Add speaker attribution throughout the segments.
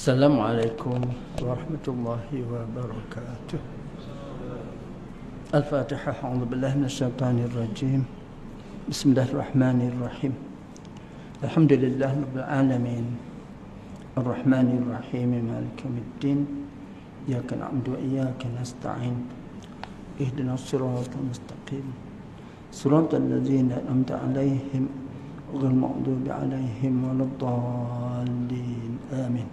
Speaker 1: Assalamualaikum warahmatullahi wabarakatuh. Al-Fatihah. A'udzu billahi minasyaitonir rajim. Bismillahirrahmanirrahim. Alhamdulillahirabbil alamin. Arrahmanir rahim. Maliki yaumiddin. Iyyaka na'budu wa iyyaka nasta'in. Ihdinas siratal mustaqim. Siratal ladzina an'amta 'alaihim ghairil maghdubi 'alaihim waladdallin. Amin.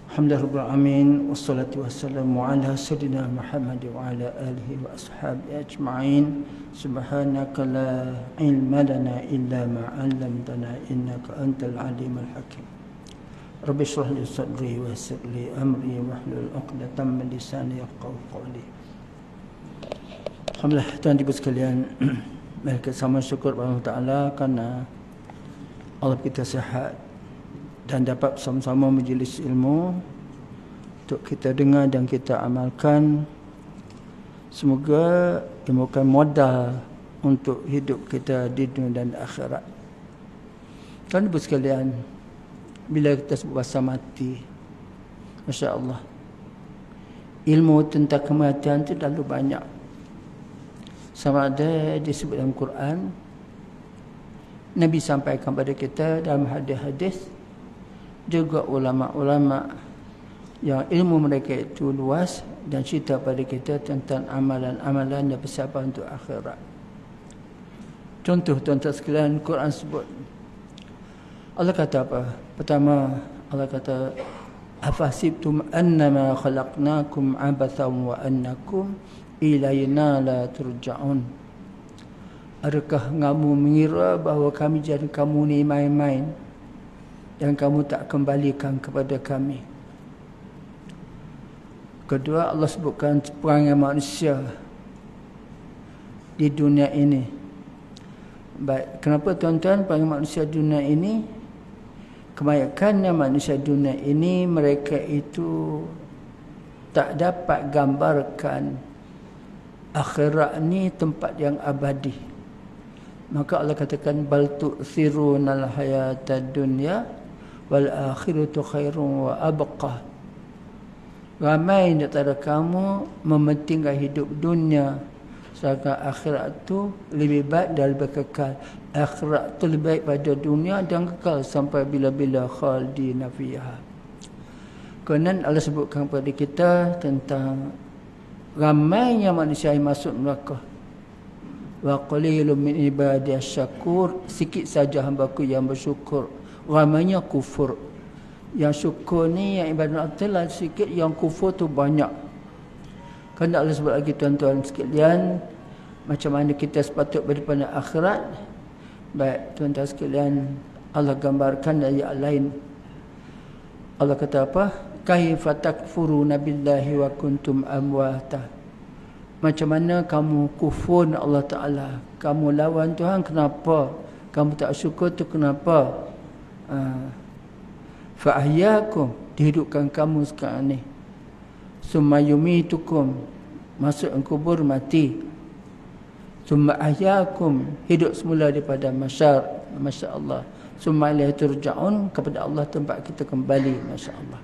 Speaker 1: Alhamdulillahirrahmanirrahim. Wassalatu wassalamu ala sayyidina Muhammad wa ala alihi wa ashabihi ajma'in. Subhanaka la ilma lana illa ma 'allamtana innaka antal alimul hakim. Rabbi shrah li sadri wa yassir li amri wahlul 'uqdatam min lisani yafqahu qawli. Alhamdulillah, tuan ibu sekalian, mereka sama syukur kepada Allah Ta'ala kerana Allah kita sihat dan dapat sama-sama majlis ilmu untuk kita dengar dan kita amalkan. Semoga merupakan modal untuk hidup kita di dunia dan akhirat. Tuan ibu sekalian, bila kita sebut bahasa mati, Masya Allah, ilmu tentang kematian itu terlalu banyak. Sama ada disebut dalam Quran, Nabi sampaikan pada kita dalam hadis-hadis, juga ulama-ulama yang ilmu mereka itu luas dan cerita pada kita tentang amalan-amalan dan persiapan untuk akhirat. Contoh tuan-tuan sekalian, Quran sebut, Allah kata apa? Pertama, Allah kata, afasibtum annama khalaqnakum abathan wa annakum ilayna la turja'un. Adakah kamu mengira bahawa kami jadi kamu ni main-main dan kamu tak kembalikan kepada kami? Kedua, Allah sebutkan perangai manusia di dunia ini. Baik, kenapa tuan-tuan perangai manusia di dunia ini? Kebanyakannya manusia dunia ini, mereka itu tak dapat gambarkan akhirat ni tempat yang abadi. Maka Allah katakan, bal tu'thirunal hayatad dunya wal akhiratu khairun wa abqa. Ramai di antara kamu mementingkan hidup dunia, sedangkan akhirat tu lebih baik dan lebih kekal. Akhirat tu lebih baik pada dunia dan kekal sampai bila-bila, khalidina fiha. Kemudian Allah sebutkan kepada kita tentang ramainya manusia yang masuk neraka. Wa qalilun min ibadiyas syakur, sikit saja hamba-Ku yang bersyukur. Ramainya kufur. Yang syukur ni, yang ibadat Allah sikit, yang kufur tu banyak. Kerana Allah sebut lagi tuan-tuan sekalian, macam mana kita sepatut berdepan akhirat. Baik tuan-tuan sekalian, Allah gambarkan dari ayat lain. Allah kata apa? Kaifa takfuruna billahi wa kuntum amwata. Macam mana kamu kufur Allah Ta'ala, kamu lawan Tuhan, kenapa? Kamu tak syukur tu kenapa? Fa'ahyakum, dihidupkan kamu sekarang ni. Summa yumitukum, masuk kubur, mati. Summa ahyakum, hidup semula daripada masyar, Masya Allah. Summa ilaihi turja'un, kepada Allah tempat kita kembali, Masya Allah.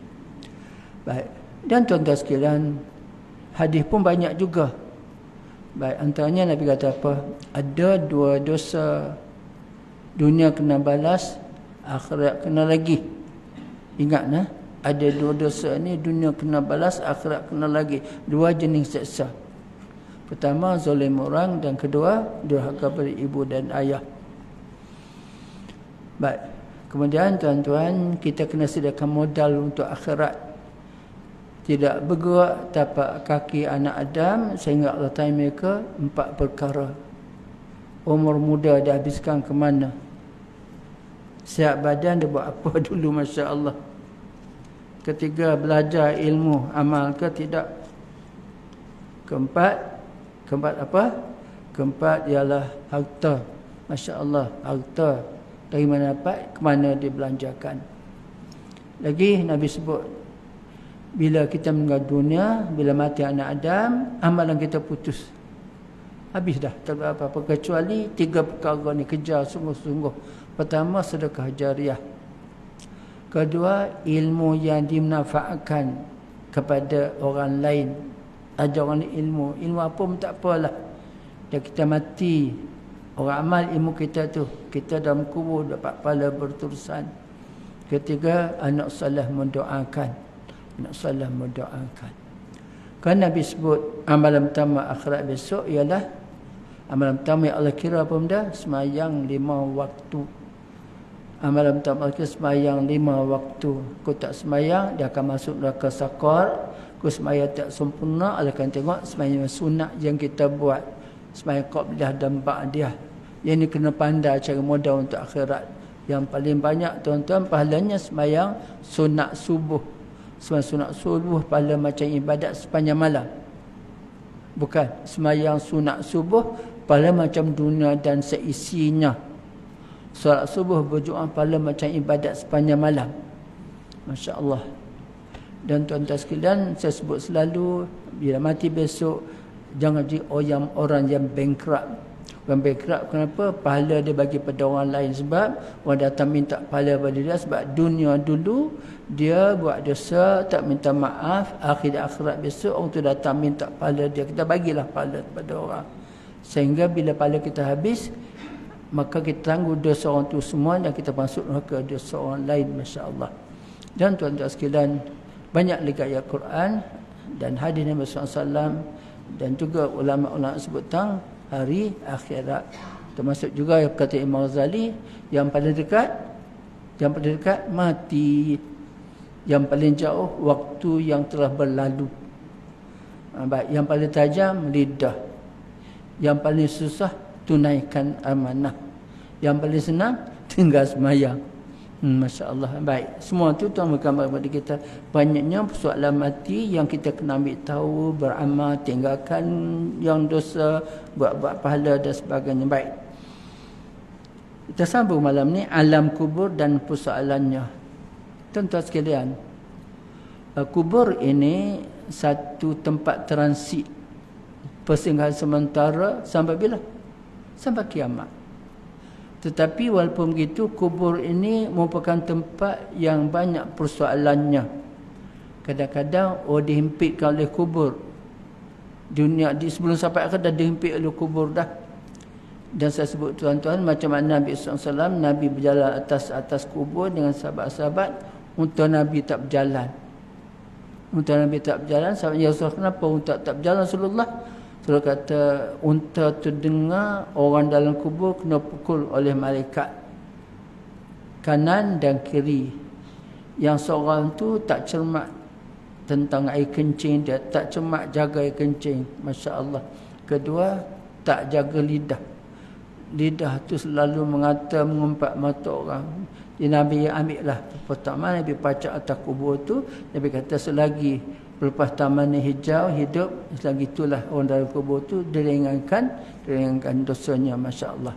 Speaker 1: Baik, dan tuan-tuan sekalian, hadis pun banyak juga. Baik, antaranya Nabi kata apa? Ada dua dosa, dunia kena balas, akhirat kena lagi. Ingat nah, ada dua dosa ni, dunia kena balas, akhirat kena lagi. Dua jenis seksa. Pertama, zalim orang, dan kedua, durhaka pada ibu dan ayah. Baik, kemudian tuan-tuan, kita kena sediakan modal untuk akhirat. Tidak bergerak tapak kaki anak Adam sehingga Allah tanya mereka 4 perkara. Umur muda dia habiskan ke mana? Sihat badan dia buat apa dulu, Masya Allah? Ketiga, belajar ilmu, amal ke tidak? Keempat apa? Keempat ialah harta. Masya Allah, harta dari mana dapat, ke mana dibelanjakan. Lagi Nabi sebut, bila kita meninggal dunia, bila mati anak Adam, amalan kita putus. Habis dah, tak ada apa-apa. Kecuali 3 perkara ni, kejar sungguh-sungguh. Pertama, sedekah jariah. Kedua, ilmu yang dimanfaatkan kepada orang lain. Ajar orang ilmu apa pun tak apalah. Dan kita mati, orang amal ilmu kita tu, kita dalam kubur dapat pahala berterusan. Ketiga, anak soleh mendoakan. Anak soleh mendoakan. Kan Nabi sebut amalan pertama akhirat besok ialah amalan pertama yang Allah kira apa benda? Semayang 5 waktu. Amalan pertama Allah kira semayang 5 waktu. Kau tak semayang, dia akan masuk neraka sakar. Kau semayang tak sempurna, Allah akan tengok semayang sunat yang kita buat. Semayang qabliyah dan ba'diyah. Yang ni kena pandai cara modal untuk akhirat. Yang paling banyak tuan-tuan pahalanya semayang sunat subuh. Semayang sunat subuh pahala macam ibadat sepanjang malam. Bukan. Semayang sunat subuh pahala macam dunia dan seisinya. Solat subuh berjuang pahala macam ibadat sepanjang malam. Masya Allah. Dan tuan-tuan sekalian, saya sebut selalu, bila mati besok, jangan jadi orang yang bankrupt. Orang bankrupt kenapa? Pahala dia bagi pada orang lain. Sebab orang datang minta pahala pada dia. Sebab dunia dulu, dia buat dosa, tak minta maaf. Akhirat besok, orang tu datang minta pahala dia. Kita bagilah pahala kepada orang. Sehingga bila pahala kita habis, maka kita tangguh dosa orang tu semua dan kita masuk ke dosa orang lain. Masya Allah. Dan tuan-tuan sekalian, banyak lagi ayat Quran dan hadis Nabi SAW dan juga ulama-ulama sebut tentang hari akhirat. Termasuk juga yang kata Imam Ghazali, yang paling dekat mati, yang paling jauh waktu yang telah berlalu. Baik, yang paling tajam lidah, yang paling susah tunaikan amanah, yang paling senang tinggal sembahyang. Masya Allah. Baik, semua tu Tuhan bergambar kepada kita. Banyaknya persoalan mati yang kita kena ambil tahu, beramal, tinggalkan yang dosa, buat pahala dan sebagainya. Baik, kita sambung malam ni alam kubur dan persoalannya. Tuan-tuan sekalian, kubur ini satu tempat transit persinggahan sementara sampai bila? Sampai kiamat. Tetapi walaupun begitu, kubur ini merupakan tempat yang banyak persoalannya. Kadang-kadang dihimpitkan oleh kubur. Dunia sebelum sampai akhir dah dihimpit oleh kubur dah. Dan saya sebut tuan-tuan, macam mana Nabi SAW, Nabi berjalan atas kubur dengan sahabat-sahabat. Unta Nabi tak berjalan. Unta Nabi tak berjalan. Sahabat ya Rasulullah, kenapa unta tak berjalan Rasulullah? Rasulullah kata, unta tu dengar orang dalam kubur kena pukul oleh malaikat kanan dan kiri. Yang seorang tu tak cermat tentang air kencing dia, tak cermat jaga air kencing. Masya Allah. Kedua, tak jaga lidah. Lidah tu selalu mengata, mengumpat mata orang. Jadi Nabi ambil lah. Pertama Nabi pacak atas kubur tu. Nabi kata selagi lepas taman hijau hidup, selagi itulah orang dalam kubur tu diringankan dosanya. Masya Allah.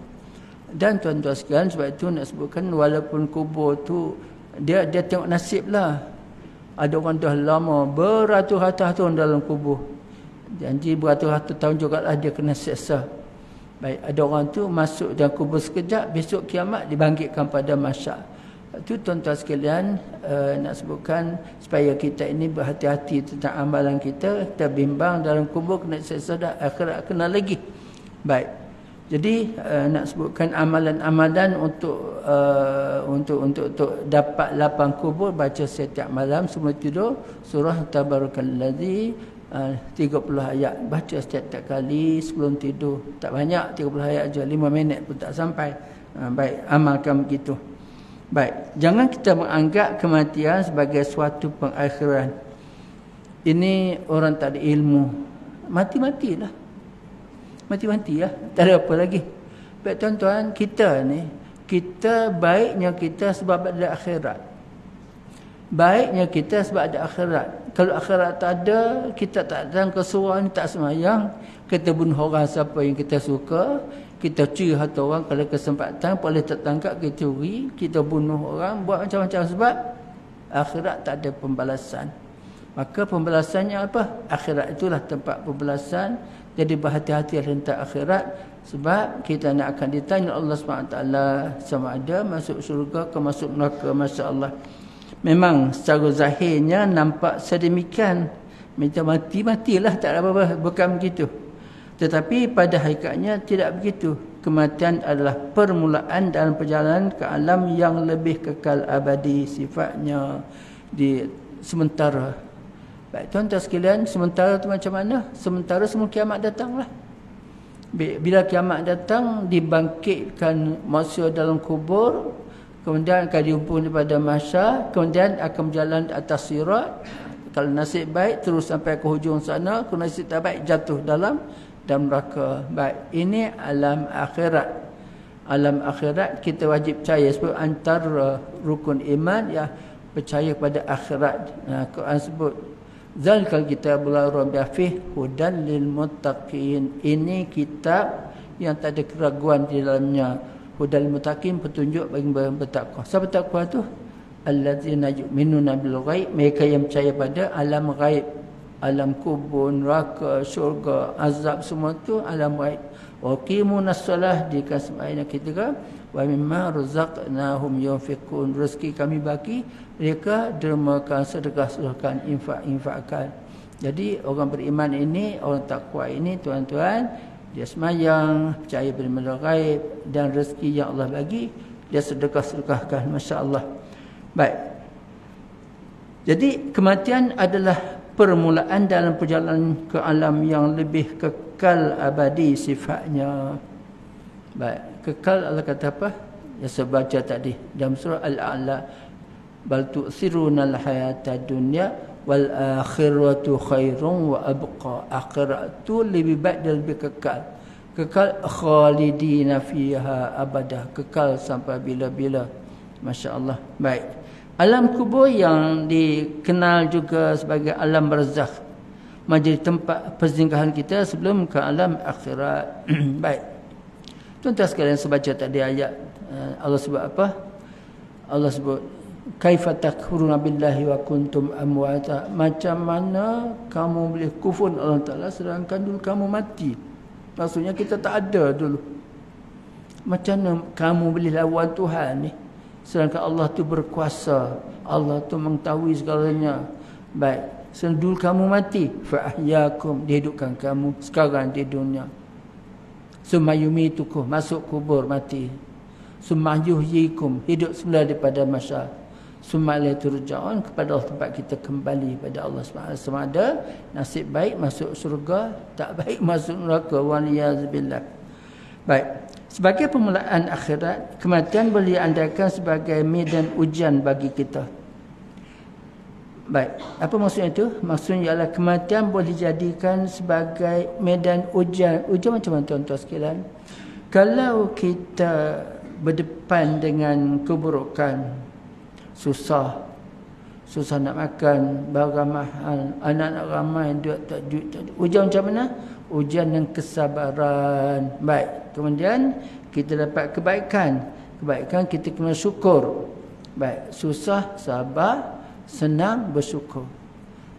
Speaker 1: Dan tuan-tuan sekalian, sebab itu nak sebutkan, walaupun kubur tu dia tengok nasib lah. Ada orang dah lama beratus-ratus tahun dalam kubur, janji beratus-ratus tahun jugalah dia kena seksa. Baik, ada orang tu masuk dalam kubur sekejap, besok kiamat dibangkitkan pada mahsyar. Itu tuan-tuan sekalian, nak sebutkan supaya kita ini berhati-hati tentang amalan kita. Kita bimbang dalam kubur kena seksa dah, akhirat kena lagi. Baik, jadi nak sebutkan amalan-amalan untuk dapat lapang kubur, baca setiap malam sebelum tidur surah Tabarakalladzi 30 ayat, baca setiap kali sebelum tidur. Tak banyak, 30 ayat aja, 5 minit pun tak sampai. Baik, amalkan begitu. Baik, jangan kita menganggap kematian sebagai suatu pengakhiran. Ini orang tak ada ilmu, mati-matilah. Mati-mati lah, tak ada apa lagi. Baik tuan-tuan, kita ni, kita baiknya kita sebab ada akhirat. Baiknya kita sebab ada akhirat. Kalau akhirat tak ada, kita tak datang ke surau ni, tak semayang, kita bunuh orang siapa yang kita suka, kita curi harta orang kalau kesempatan, boleh tertangkap, kita curi, kita bunuh orang, buat macam-macam sebab akhirat tak ada pembalasan. Maka pembalasannya apa? Akhirat itulah tempat pembalasan. Jadi berhati-hati tentang akhirat, sebab kita nak akan ditanya Allah SWT sama ada masuk syurga ke masuk neraka. Masya Allah. Memang secara zahirnya nampak sedemikian. Minta matilah, tak ada apa-apa, bukan begitu. Tetapi pada hakikatnya tidak begitu. Kematian adalah permulaan dalam perjalanan ke alam yang lebih kekal abadi, sifatnya di sementara. Baik, tuan-tuan sekalian, sementara itu macam mana? Sementara semua kiamat datanglah. Bila kiamat datang, dibangkitkan manusia dalam kubur, kemudian akan dihubung daripada mahsyar, kemudian akan berjalan di atas sirat. Kalau nasib baik terus sampai ke hujung sana, kalau nasib tak baik jatuh dalam neraka. Baik, ini alam akhirat. Alam akhirat kita wajib percaya, sebab antara rukun iman ya percaya pada akhirat. Quran sebut zalikal kitabul la raiba fihi hudan lil muttaqin. Ini kitab yang tak ada keraguan di dalamnya. Hudan lil muttaqin, petunjuk bagi orang bertakwa. Siapa bertakwa tu? Allazina yu'minuna bil ghaib, mereka yang percaya pada alam ghaib. Alam kubur, neraka, syurga, azab, semua tu alam ghaib. Wa qimunas solah, jika sembahyang ketiga, wa mimma razaqnahum yunfiqun, rezeki kami bagi mereka dermakan, sedekah-sedekahkan, infakkan. Jadi orang beriman ini, orang takwa ini, tuan-tuan, dia sembahyang, percaya pada ghaib, dan rezeki yang Allah bagi dia sedekah-sedekahkan. Masya-Allah. Baik. Jadi kematian adalah permulaan dalam perjalanan ke alam yang lebih kekal abadi sifatnya. Baik, kekal Allah kata apa? Yang saya baca tadi dalam surah Al-A'la, bal tu'thiruna al-hayata dunya wal akhiratu khairun wa abqa. Akhirat tu lebih baik dan lebih kekal. Kekal khalidina fiha abadah, kekal sampai bila-bila. Masya-Allah. Baik. Alam kubur yang dikenal juga sebagai alam barzakh, menjadi tempat persinggahan kita sebelum ke alam akhirat. Baik. Tuan-tuan sekalian, saya baca tadi ayat, Allah sebut apa? Allah sebut kaifa takfuruna billahi wa kuntum amwata. Macam mana kamu boleh kufur Allah Taala sedangkan dulu kamu mati? Maksudnya kita tak ada dulu. Macam mana kamu boleh lawan Tuhan ni? Sedangkan Allah tu berkuasa, Allah tu mengetahui segalanya. Baik, sedul kamu mati, fa ahyakum, dihidupkan kamu sekarang di dunia. Summa yumitukum, masuk kubur mati. Summa yuhyikum, hidup semula daripada mahsyar. Summa ilaihi turja'un, kepada Allah tempat kita kembali pada Allah Subhanahu wa taala. Ada nasib baik masuk surga, tak baik masuk neraka, waliyazubillah. Baik. Sebagai permulaan akhirat, kematian boleh diandaikan sebagai medan ujian bagi kita. Baik, apa maksudnya itu? Maksudnya ialah kematian boleh dijadikan sebagai medan ujian. Ujian macam mana tuan-tuan sekalian? Kalau kita berdepan dengan keburukan, susah nak makan, barang mahal, anak-anak ramai, duit tak duit. Ujian macam mana? Ujian dengan kesabaran. Baik, kemudian kita dapat kebaikan. Kebaikan kita kena syukur. Baik, susah sabar, senang bersyukur.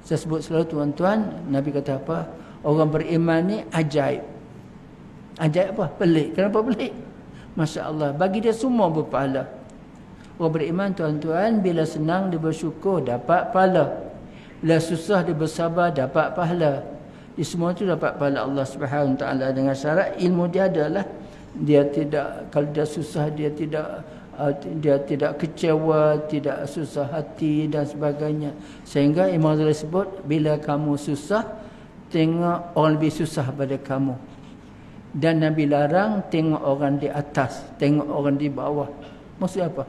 Speaker 1: Saya sebut selalu tuan-tuan, Nabi kata apa? Orang beriman ni ajaib. Ajaib apa? Pelik. Kenapa pelik? Masya-Allah, bagi dia semua berpahala. Orang beriman tuan-tuan, bila senang dia bersyukur, dapat pahala. Bila susah dia bersabar, dapat pahala. Di semua itu dapat pahala Allah Subhanahu wa taala, dengan syarat ilmu dia adalah dia tidak, kalau dia susah dia tidak kecewa, tidak susah hati dan sebagainya. Sehingga Imam Ghazali sebut, bila kamu susah, tengok orang lebih susah pada kamu. Dan Nabi larang tengok orang di atas, tengok orang di bawah. Maksud apa?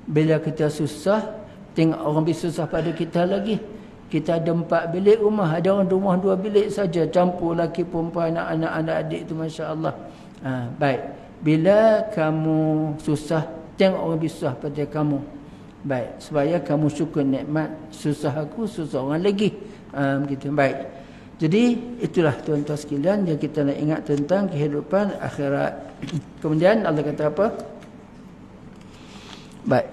Speaker 1: Bila kita susah, tengok orang lebih susah pada kita lagi. Kita ada 4 bilik rumah, ada orang rumah 2 bilik saja, campur lelaki perempuan, anak-anak adik tu, masya-Allah. Baik. Bila kamu susah, tengok orang lebih susah pada kamu. Baik, supaya kamu syukur nikmat. Susah aku, susah orang lagi. Begitu. Baik. Jadi itulah tuan-tuan sekalian yang kita nak ingat tentang kehidupan akhirat. Kemudian Allah kata apa? Baik.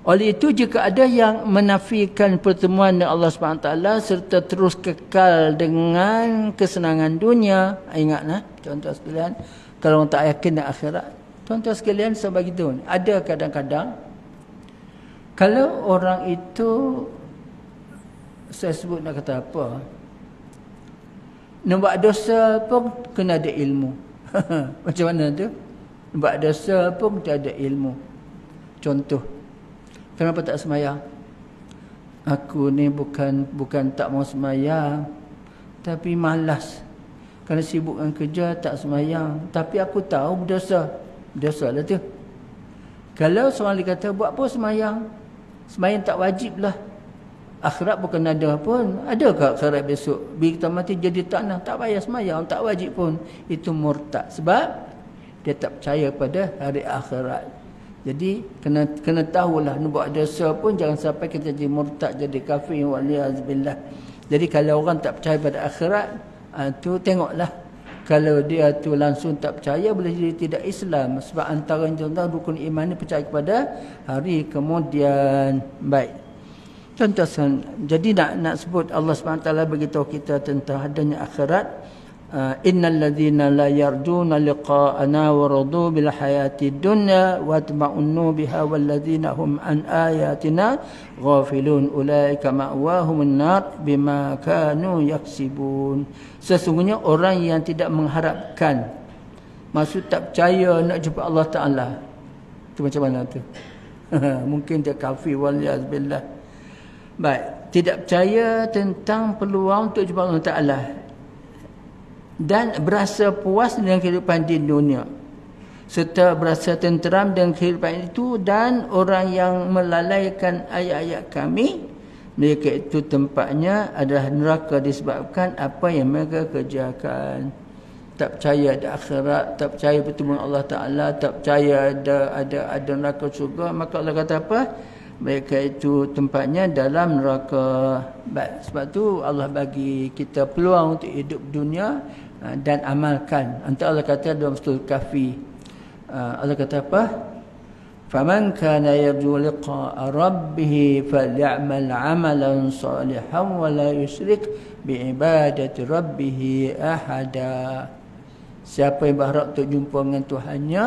Speaker 1: Oleh itu, jika ada yang menafikan pertemuan dengan Allah SWT serta terus kekal dengan kesenangan dunia, ingatlah tuan-tuan sekalian, kalau orang tak yakin dengan akhirat, tuan-tuan sekalian, saya bagi tahu, ada kadang-kadang Kalau orang itu, saya sebut nak kata apa, nak buat dosa pun kena ada ilmu. Macam mana tu? Nak buat dosa pun kena ada ilmu. Contoh, kenapa tak sembahyang? Aku ni bukan tak mau sembahyang, tapi malas. Kerana sibuk dengan kerja tak sembahyang. Tapi aku tahu berdosa. Berdosa lah tu. Kalau seorang dia kata buat apa sembahyang? Sembahyang tak wajib lah. Akhirat bukan ada pun. Ada ke akhirat besok? Bila kita mati jadi tanah, tak payah sembahyang, tak wajib pun. Itu murtad. Sebab dia tak percaya pada hari akhirat. Jadi kena tahulah, nak buat dosa pun jangan sampai kita jadi murtad, jadi kafir, waliyazubillah. Jadi kalau orang tak percaya pada akhirat, tu tengoklah. Kalau dia tu langsung tak percaya, boleh jadi tidak Islam. Sebab antara contoh rukun iman ni percaya kepada hari kemudian. Baik. Contoh, jadi nak sebut Allah SWT beritahu kita tentang adanya akhirat. Innal ladzina la yarjuna liqa'ana wa radu bil hayati dunya wa tama'unnu biha wal ladzina hum an ayatina ghafilun ulaika ma'wahumun nar bima kanu yaksibun. Sesungguhnya orang yang tidak mengharapkan, maksud tak percaya nak jumpa Allah Ta'ala, tu macam mana tu? Mungkin dia kafir, waliyazbillah. Baik, tidak percaya tentang peluang untuk jumpa Allah Ta'ala dan berasa puas dengan kehidupan di dunia, serta berasa tenteram dengan kehidupan itu, dan orang yang melalaikan ayat-ayat kami, mereka itu tempatnya adalah neraka disebabkan apa yang mereka kerjakan. Tak percaya ada akhirat, tak percaya bertemu Allah Ta'ala, tak percaya ada neraka syurga, maka Allah kata apa? Mereka itu tempatnya dalam neraka. Baik, sebab tu Allah bagi kita peluang untuk hidup dunia dan amalkan. Antara Allah kata dalam surah Kahfi, Allah kata apa? Faman kana yarju liqa'a rabbih falyamal 'amalan salihan wa la yusyrik bi'ibadati rabbih ahada. Siapa yang berharap untuk jumpa dengan Tuhannya,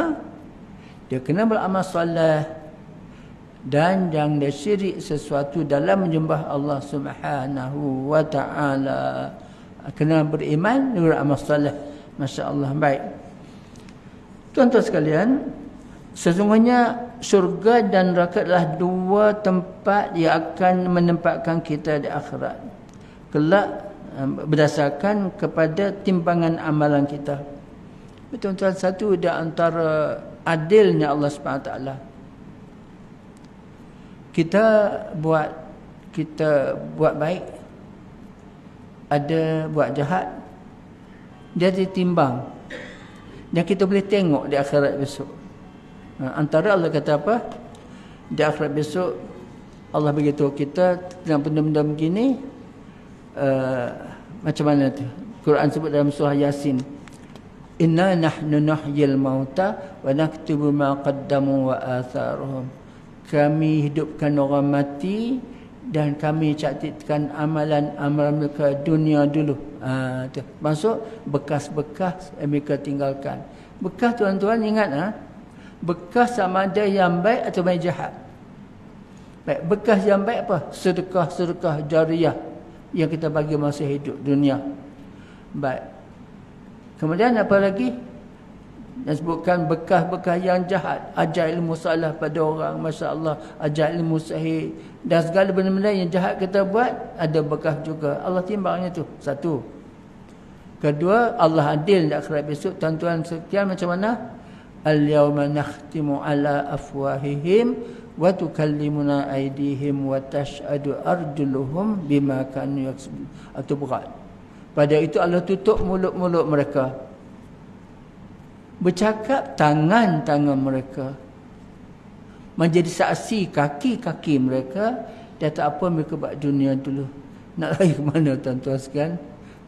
Speaker 1: dia kena beramal soleh dan jangan dia syirik sesuatu dalam menyembah Allah Subhanahu wa ta'ala. Kena beriman dan beramal soleh. Masya-Allah. Baik. Tuan-tuan sekalian, sesungguhnya syurga dan neraka adalah dua tempat yang akan menempatkan kita di akhirat kelak berdasarkan kepada timbangan amalan kita. Tuan-tuan, satu di antara adilnya Allah SWT, kita buat baik, ada buat jahat, dia ditimbang dan kita boleh tengok di akhirat besok. Antara Allah kata apa? Di akhirat besok Allah beritahu kita tentang benda-benda begini. Macam mana tu? Quran sebut dalam surah Yasin, inna nahnu nuhyil mauta wa naktubu ma qaddamu wa atharuhum. Kami hidupkan orang mati dan kami catatkan amalan-amalan mereka dunia dulu. Tu. Maksud bekas-bekas yang mereka tinggalkan. Bekas, tuan-tuan ingat, bekas sama ada yang baik atau yang jahat. Baik, bekas yang baik apa? Sedekah-sedekah jariyah yang kita bagi masa hidup dunia. Baik. Kemudian apa lagi? Dan sebutkan bekas-bekas yang jahat, ajar ilmu salah pada orang, masya-Allah, ajar ilmu sahih dan segala benda-benda yang jahat kita buat, ada bekas juga. Allah timbangnya tu. Satu. Kedua, Allah adil di akhirat besok. Tuan-tuan sekian, macam mana? Al-yawma nakhtimu ala afwahihim wa tukallimuna aydihim wa tashhadu arjuluhum bima kanu yaksubun. Atau berat. Pada itu Allah tutup mulut-mulut mereka. Bercakap tangan-tangan mereka. Menjadi saksi kaki-kaki mereka. Dia tak apa mereka buat dunia dulu. Nak lagi ke mana, tuan-tuan sekalian?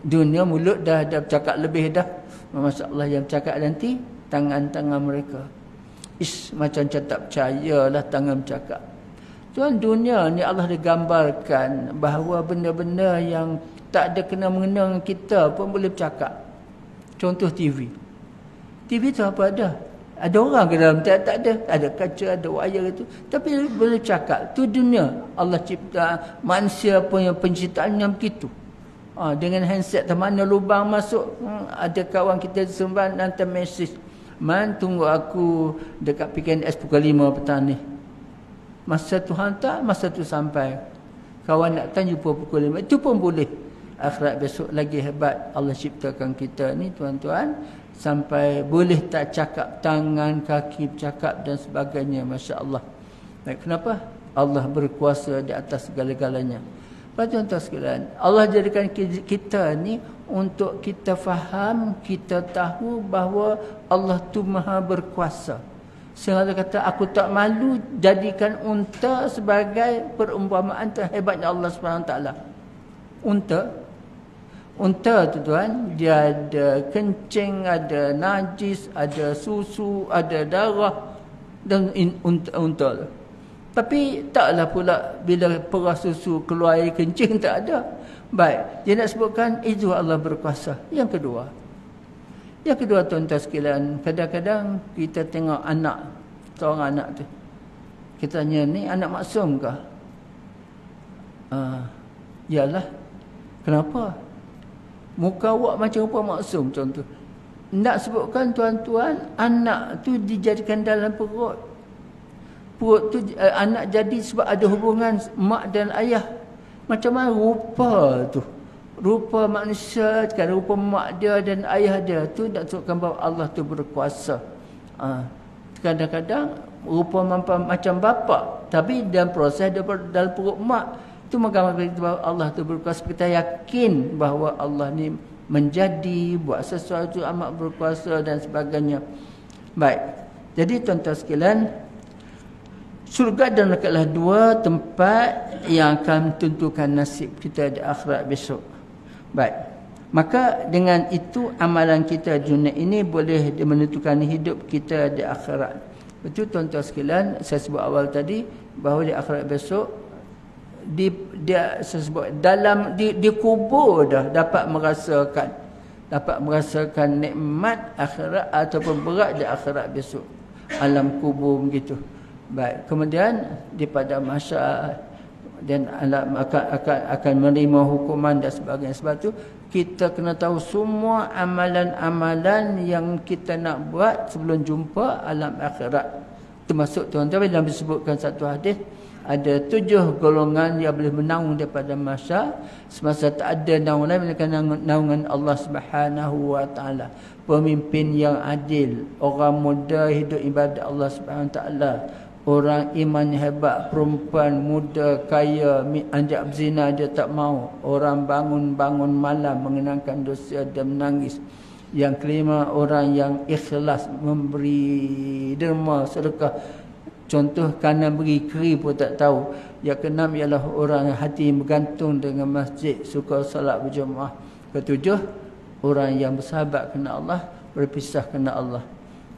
Speaker 1: Dunia mulut dah bercakap lebih dah. Masya-Allah, yang bercakap nanti tangan-tangan mereka. Macam tak percayalah tangan bercakap. Tuan, dunia ni Allah digambarkan bahawa benda-benda yang tak ada kena-mengena dengan kita pun boleh bercakap. Contoh TV. TV tu apa ada? Ada orang ke dalam? Tak ada. Ada kaca, ada wayar itu. Tapi boleh cakap. Tu dunia. Allah cipta manusia punya penciptaannya begitu. Dengan handset mana lubang masuk. Ada kawan kita sembang nanti mesej. Man, tunggu aku dekat PKNS pukul 5 petang ni. Masa tu hantar, masa tu sampai. Kawan nak tanya jumpa pukul 5. Itu pun boleh. Akhirat besok lagi hebat. Allah ciptakan kita ni tuan-tuan. Sampai boleh tak cakap tangan, kaki bercakap dan sebagainya. Masya Allah. Baik, kenapa? Allah berkuasa di atas segala-galanya. Tuan-tuan sekalian, Allah jadikan kita ni untuk kita faham, kita tahu bahawa Allah tu maha berkuasa. Sehingga kata, aku tak malu jadikan unta sebagai perumpamaan terhebatnya Allah SWT. Unta tu tuan, dia ada kencing, ada najis, ada susu, ada darah dan unta. Tapi taklah pula bila perah susu keluar air kencing, tak ada. Baik, dia nak sebutkan itu Allah berkuasa. Yang kedua tuan-tuan sekalian, kadang-kadang kita tengok anak, seorang anak tu, kita tanya, ni anak maksum kah? Yalah. Kenapa? Muka awak macam rupa maksum contoh. Nak sebutkan tuan-tuan, anak tu dijadikan dalam perut. Perut tu anak jadi sebab ada hubungan mak dan ayah. Macam mana rupa tu? Rupa manusia, kan rupa mak dia dan ayah dia tu nak sebutkan bahawa Allah tu berkuasa. Kadang-kadang rupa macam bapa, tapi dalam proses dalam perut mak. Itu maka bahawa Allah tu berkuasa. Kita yakin bahawa Allah ni menjadi, buat sesuatu amat berkuasa dan sebagainya. Baik. Jadi tuan-tuan sekalian, syurga dan neraka'lah dua tempat yang akan tentukan nasib kita di akhirat besok. Baik. Maka dengan itu amalan kita dunia ini boleh menentukan hidup kita di akhirat. Betul tuan-tuan sekalian, saya sebut awal tadi bahawa di akhirat besok di kubur dah dapat merasakan nikmat akhirat ataupun berat di akhirat besok. Alam kubur begitu. Baik, kemudian di pada mahsyar dan alam akan menerima hukuman dan sebagainya. Sebab tu kita kena tahu semua amalan-amalan yang kita nak buat sebelum jumpa alam akhirat. Termasuk tuan-tuan dalam disebutkan satu hadis, ada 7 golongan yang boleh menaung daripada mahsyar semasa tak ada naungan lain melainkan naungan Allah Subhanahu wa taala. Pemimpin yang adil, orang muda hidup ibadat Allah Subhanahu wa taala, orang iman hebat, perempuan muda kaya anjak berzina dia tak mau, orang bangun malam mengenangkan dosa dan menangis. Yang kelima, orang yang ikhlas memberi derma sedekah. Contoh kanan beri, kiri pun tak tahu. Yang keenam ialah orang yang hati bergantung dengan masjid, suka salat berjemaah. Ketujuh, orang yang bersahabat kerana Allah, berpisah kerana Allah.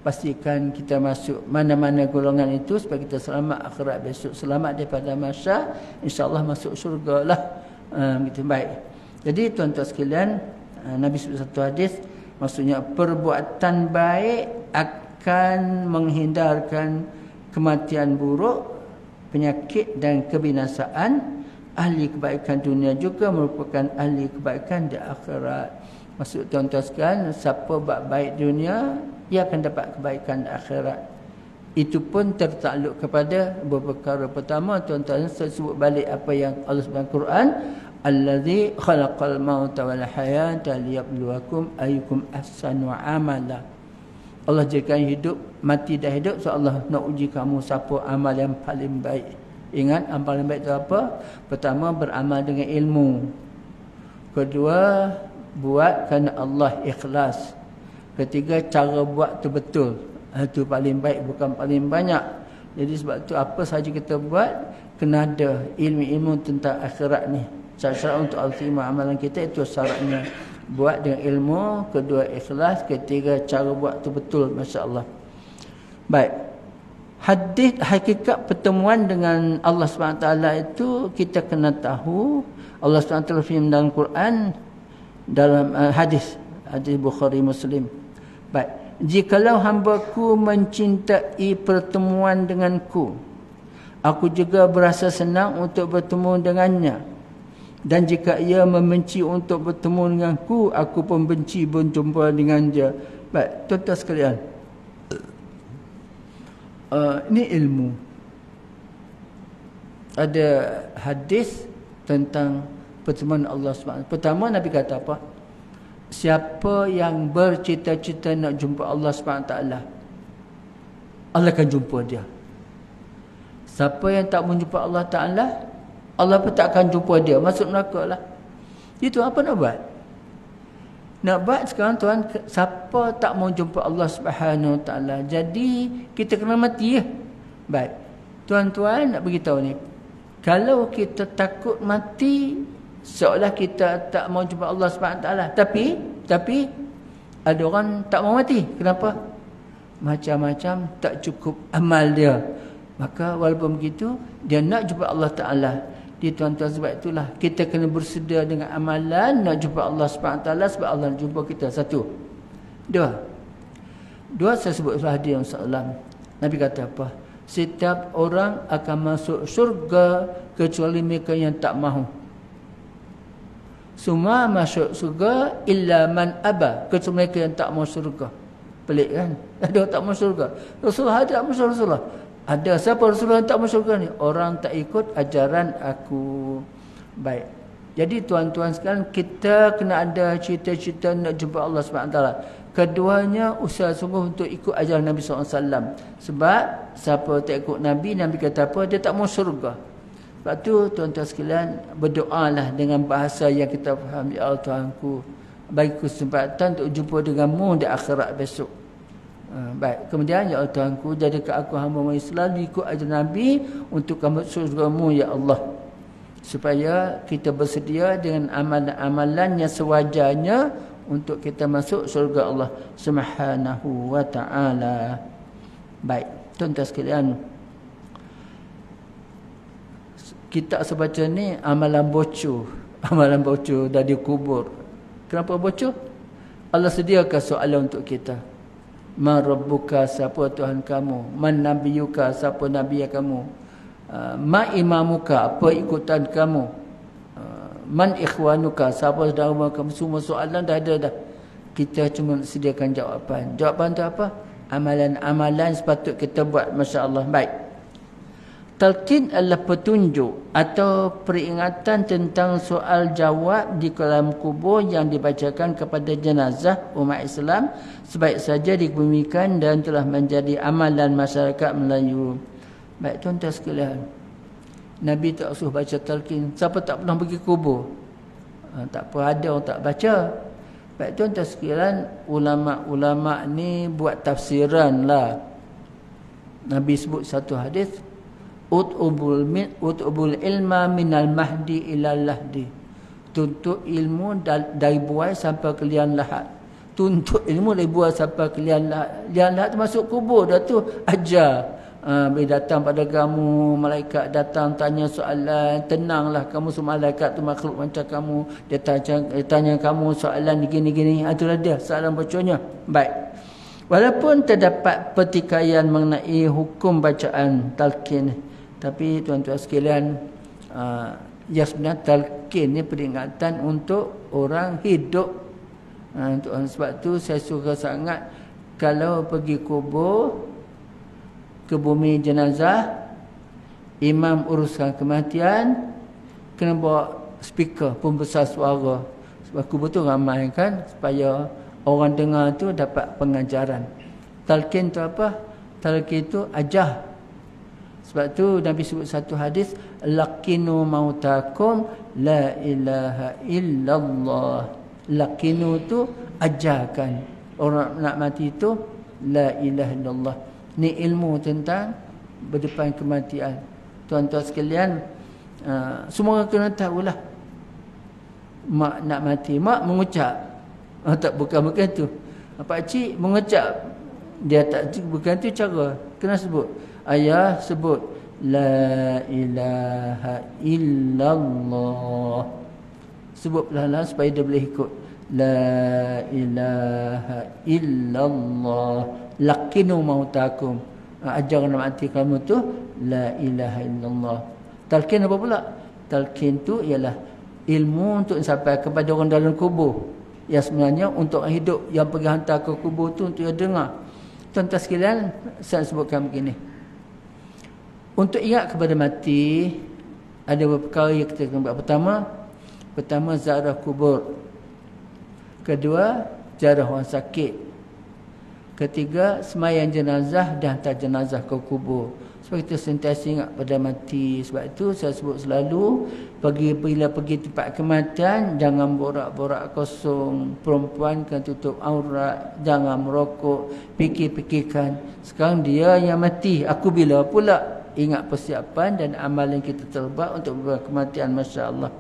Speaker 1: Pastikan kita masuk mana-mana golongan itu supaya kita selamat akhirat besok, selamat daripada mahsyar, insya-Allah masuk syurga lah. Gitu. Baik. Jadi tuan-tuan sekalian, Nabi sebut satu hadis, maksudnya perbuatan baik akan menghindarkan kematian buruk, penyakit dan kebinasaan. Ahli kebaikan dunia juga merupakan ahli kebaikan di akhirat. Maksud tuan-tuan sekalian, siapa buat baik dunia, ia akan dapat kebaikan di akhirat. Itu pun tertakluk kepada beberapa perkara. Pertama, tuan-tuan, saya sebut balik apa yang Allah sebut dalam Quran, allazi khalaqal mauta wal hayata liyabluwakum ayyukum ahsanu amala. Allah jadikan hidup, mati dah hidup, so Allah nak uji kamu siapa amal yang paling baik. Ingat amal yang baik itu apa? Pertama, beramal dengan ilmu. Kedua, buat kerana Allah ikhlas. Ketiga, cara buat tu betul. Itu paling baik, bukan paling banyak. Jadi sebab tu apa saja kita buat, kena ada ilmu-ilmu tentang akhirat ni. Syarat untuk al-timah amalan kita itu syaratnya. Buat dengan ilmu, kedua ikhlas, ketiga cara buat tu betul. Masya Allah. Baik. Hadis hakikat pertemuan dengan Allah SWT itu kita kena tahu. Allah SWT firman dalam Quran, dalam hadis Bukhari Muslim. Baik. jikalau hamba-Ku mencintai pertemuan denganku, aku juga berasa senang untuk bertemu dengannya. Dan jika ia membenci untuk bertemu denganku, aku pun benci berjumpa dengan dia. Baik, tuan-tuan sekalian, ini ilmu. Ada hadis tentang pertemuan Allah SWT. Pertama, Nabi kata apa? Siapa yang bercita-cita nak jumpa Allah SWT, Allah akan jumpa dia. Siapa yang tak menjumpa Allah Ta'ala, Allah pun tak akan jumpa dia. Masuk neraka lah. Itu apa nak buat? Nak buat sekarang tuan, siapa tak mau jumpa Allah Subhanahu Wa Ta'ala, jadi kita kena mati ya. Baik, tuan-tuan nak beritahu ni, kalau kita takut mati, seolah kita tak mau jumpa Allah Subhanahu Wa Ta'ala. Tapi ada orang tak mau mati. Kenapa? Macam-macam tak cukup amal dia. Maka walaupun begitu, dia nak jumpa Allah Ta'ala. Di tuan-tuan, sebab itulah kita kena bersedia dengan amalan nak jumpa Allah SWT, sebab Allah nak jumpa kita. Satu. Dua, saya sebut hadis Rasulullah. Nabi kata apa? Setiap orang akan masuk syurga kecuali mereka yang tak mahu. Semua masuk syurga illa man aba, kecuali mereka yang tak mahu syurga. Pelik kan? Ada orang tak mahu syurga. Rasulullah ada tak mahu Rasulullah. Ada. Siapa Rasulullah yang tak masuk syurga ni? Orang tak ikut ajaran aku. Baik. Jadi tuan-tuan sekalian, kita kena ada cita-cita nak jumpa Allah SWT. Keduanya, usaha sungguh untuk ikut ajaran Nabi SAW. Sebab siapa tak ikut Nabi, Nabi kata apa? Dia tak mau syurga. Sebab tu tuan-tuan sekalian, berdoalah dengan bahasa yang kita faham. Ya Allah Tuhanku, bagi kesempatan untuk jumpa denganmu di akhirat besok. Baik, kemudian ya Allah Tuhanku, jadikan aku hamba-Mu selalu ikut ajaran Nabi untuk kamu surga-Mu ya Allah, supaya kita bersedia dengan amalan-amalan yang sewajarnya untuk kita masuk surga Allah Subhanahu wa ta'ala. Baik, tuan-tuan sekalian, kita sebaca ni amalan bocor dari kubur. Kenapa bocor? Allah sediakan soalan untuk kita. Man rabbuka, siapa Tuhan kamu? Man nabiyuka, siapa nabi kamu? Ma imamuka, apa ikutan kamu? Man ikhwanuka, siapa saudara kamu? Semua soalan dah ada dah. Kita cuma sediakan jawapan. Jawapan tu apa? Amalan-amalan sepatut kita buat. Masya Allah. Baik. Talqin adalah petunjuk atau peringatan tentang soal jawab di kolam kubur yang dibacakan kepada jenazah umat Islam, sebaik saja dikebumikan dan telah menjadi amalan masyarakat Melayu. Baik tuan-tuan sekalian, Nabi tak suruh baca talqin. Siapa tak pernah pergi kubur? Tak apa, ada orang tak baca. Baik tuan-tuan sekalian, ulama-ulama ni buat tafsiran lah. Nabi sebut satu hadis, Ut'ubul ilma minal mahdi ilal lahdi. Tuntut ilmu dari buai sampai ke liang lahat. Tuntut ilmu dari buai sampai ke liang lahat. Liang lahat tu masuk kubur dah tu. Ajar. Bila datang pada kamu, malaikat datang tanya soalan, tenanglah kamu semua, malaikat tu makhluk macam kamu. Dia tanya kamu soalan gini-gini. Itulah dia soalan bocornya. Baik. Walaupun terdapat pertikaian mengenai hukum bacaan talqin, tapi tuan-tuan sekalian, yang sebenarnya talqin ni peringatan untuk orang hidup. Sebab tu saya suka sangat kalau pergi kubur, ke bumi jenazah, imam uruskan kematian, kena bawa speaker pembesar suara. Sebab kubur tu ramai kan, supaya orang dengar tu dapat pengajaran. Talqin tu apa? Talqin tu ajar. Sebab tu Nabi sebut satu hadis, laqinu mautakum la ilaha illallah. Laqinu tu ajarkan orang nak mati tu la ilaha illallah. Ni ilmu tentang berdepan kematian. Tuan-tuan sekalian, semua orang kena tahulah. Mak nak mati, mak mengucap. Tak bukan tu. Pak cik mengucap. Dia tak bukan tu cara. Kena sebut. Ayah sebut la ilaha illallah. Sebut pelan-pelan supaya dia boleh ikut. la ilaha illallah laqinu mautakum. Ajarkan mati kamu tu la ilaha illallah. Talqin apa pula? Talqin tu ialah ilmu untuk sampai kepada orang dalam kubur. Yang sebenarnya untuk orang hidup yang pergi hantar ke kubur tu untuk dia dengar. Tuan-tuan sekalian, saya sebutkan begini. Untuk ingat kepada mati, ada beberapa perkara yang kita kena buat. Pertama ziarah kubur. Kedua, ziarah orang sakit. Ketiga, semayang jenazah dan hantar jenazah ke kubur. Sebab kita sentiasa ingat pada mati. Sebab itu saya sebut selalu, bila pergi tempat kematian, jangan borak-borak kosong. Perempuan kan tutup aurat, jangan merokok, fikir-fikirkan. Sekarang dia yang mati, aku bila pula? Ingat persiapan dan amalan kita terbuat untuk kematian, Masya Allah.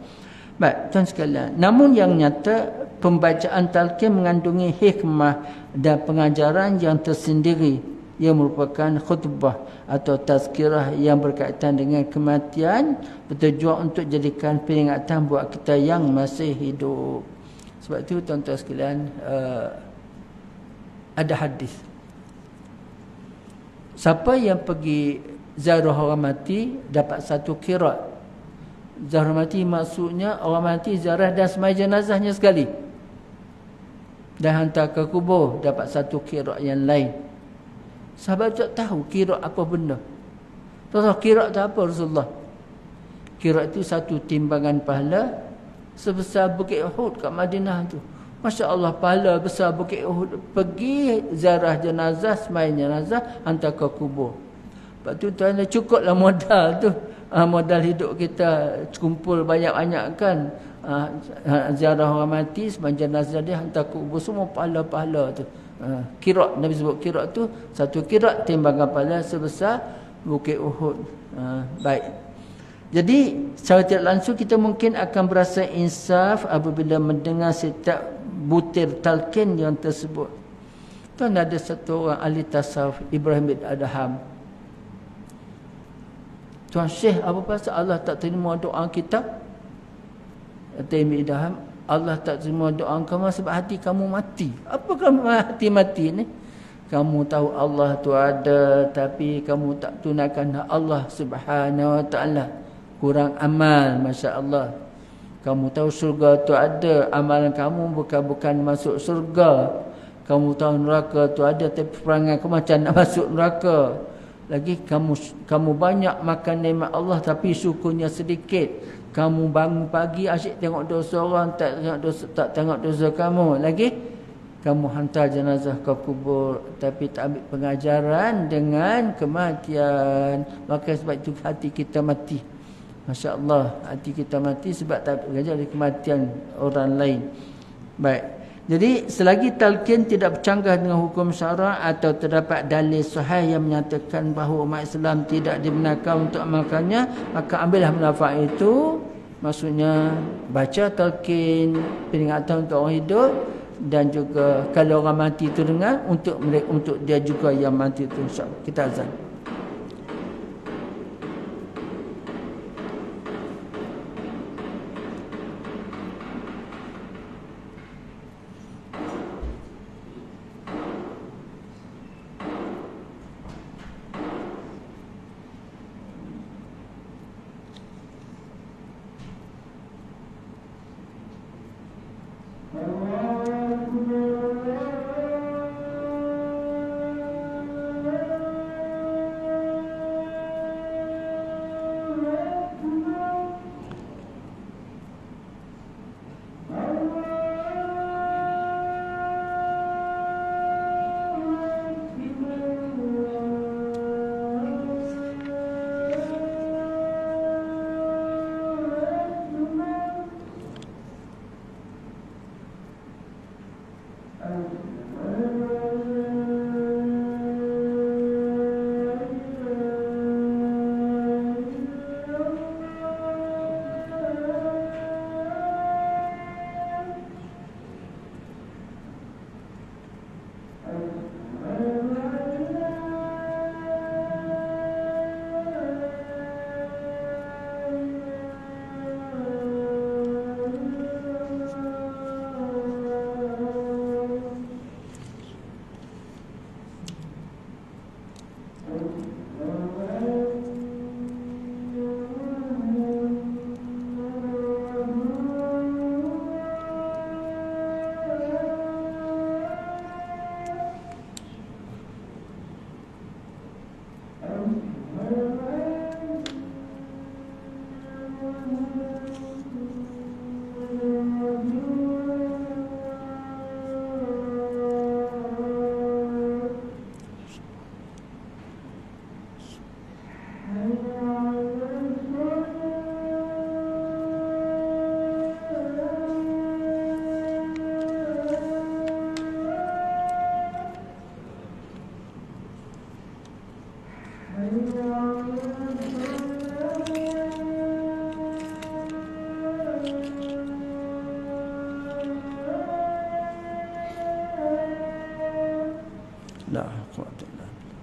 Speaker 1: Baik, tuan sekalian. Namun yang nyata, pembacaan talqin mengandungi hikmah dan pengajaran yang tersendiri yang merupakan khutbah atau tazkirah yang berkaitan dengan kematian, bertujuan untuk jadikan peringatan buat kita yang masih hidup. Sebab itu tuan-tuan sekalian, ada hadis. Siapa yang pergi ziarah orang mati dapat satu qirat. Ziarah mati maksudnya orang mati ziarah dan sembahyang jenazahnya sekali. Dan hantar ke kubur dapat satu qirat yang lain. Sahabat tak tahu qirat apa benda. Tahu qirat tu apa Rasulullah? Qirat itu satu timbangan pahala sebesar Bukit Uhud kat Madinah tu. Masya Allah, pahala besar Bukit Uhud. Pergi ziarah jenazah, sembahyang jenazah, hantar ke kubur. Lepas tu tuan, cukuplah modal tu. Modal hidup kita kumpul banyak-banyak kan. Ziarah orang mati, sembahyang jenazah dia, hantar ke kubur, semua pahala-pahala tu. Qirat, Nabi sebut qirat tu satu qirat timbangan pahala sebesar Bukit Uhud. Baik. Jadi secara tidak langsung kita mungkin akan berasa insaf apabila mendengar setiap butir talqin yang tersebut. Tuan, ada satu orang ahli tasawuf, Ibrahim bin Adham. Tuan Syekh, apa pasal Allah tak terima doa kita? Kata Ibn Adham, Allah tak terima doa kamu sebab hati kamu mati. Apa kamu hati mati ni? Kamu tahu Allah tu ada, tapi kamu tak tunaikan hak Allah Subhanahu Wa Taala. Kurang amal, Masya Allah. Kamu tahu surga tu ada, amalan kamu bukan masuk surga. Kamu tahu neraka tu ada, tapi perangai kamu macam nak masuk neraka. Lagi kamu banyak makan nikmat Allah, tapi syukurnya sedikit. Kamu bangun pagi asyik tengok dosa orang, tak tengok dosa kamu. Lagi kamu hantar jenazah ke kubur, tapi tak ambil pengajaran dengan kematian. Maka sebab itu hati kita mati. Masya Allah, hati kita mati sebab tak belajar dari kematian orang lain. Baik. Jadi selagi talqin tidak bercanggah dengan hukum syarak atau terdapat dalil sahih yang menyatakan bahawa umat Islam tidak dibenarkan untuk amalkannya, maka ambillah manfaat itu. Maksudnya baca talqin, peringatan untuk orang hidup, dan juga kalau orang mati itu dengar, untuk dia juga yang mati itu. InsyaAllah kita azan. La quwwata illa billah.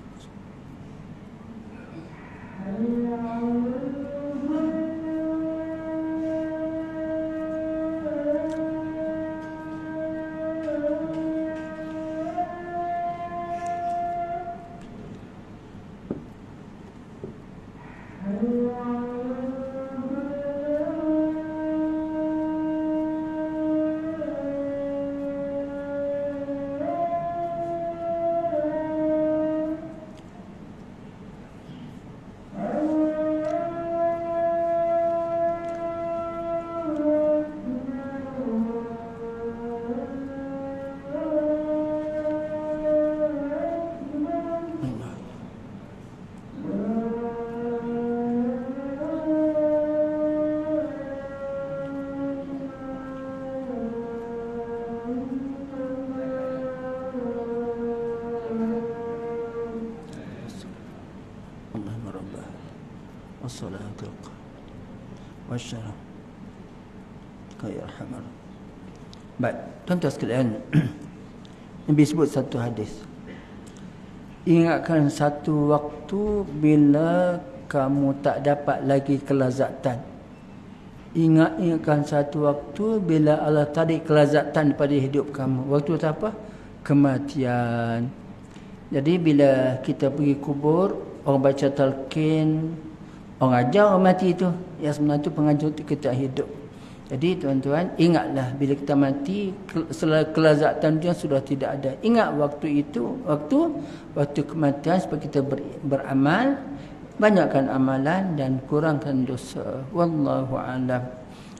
Speaker 1: Allahumma rabbah wassalatul wassalam kaya rahmar. Baik, tuan-tuan sekalian, Nabi sebut satu hadis. Ingatkan satu waktu bila kamu tak dapat lagi kelazatan. Ingatkan satu waktu bila Allah tarik kelazatan daripada hidup kamu. Waktu itu apa? Kematian. Jadi bila kita pergi kubur, orang baca talqin, orang ajar orang mati itu, yang sebenarnya itu pengajar kita hidup. Jadi tuan-tuan, ingatlah bila kita mati, kelazatan dia sudah tidak ada. Ingat waktu itu, waktu kematian supaya kita beramal, banyakkan amalan dan kurangkan dosa. Wallahu a'lam.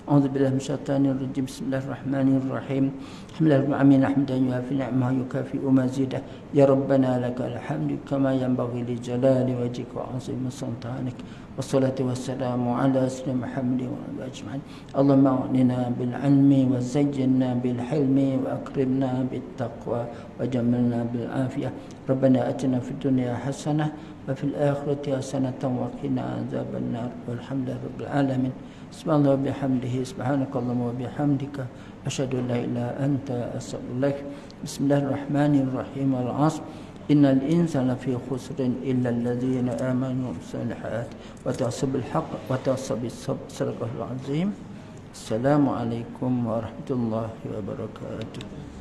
Speaker 1: A'udzubillahi minasyaitanir rajim. Bismillahirrahmanirrahim. Alhamdulillahi hamdan yuafi ni'mahu yukafi'u mazidah. Ya Rabbana lakal hamdu kama yanbaghi li jalali wajhika wa 'azimi sultanik. Wassalatu wassalamu ala sayyidina Muhammadin wa alihi ajma'in. Allahumma a'inna bil 'ilmi wa zayyinna bil hilmi wa akrimna bit taqwa wa jamilna bil afiyah. Rabbana atina fid dunya hasanah wa fil akhirati hasanatan wa qina adzaban nar. Walhamdulillahi rabbil alamin. Subhanallah wa bihamdihi, subhanakallahumma wa bihamdika, asyhadu an la ilaha anta, astaghfiruka. Bismillahirrahmanirrahim. Al-'asr. Innal insana fi khusrin illa alladhina amanu wa salihat wa tawassaw bil haqq wa tawassaw bis sabr. Sadaqallahul azim. Assalamualaikum warahmatullahi wabarakatuh.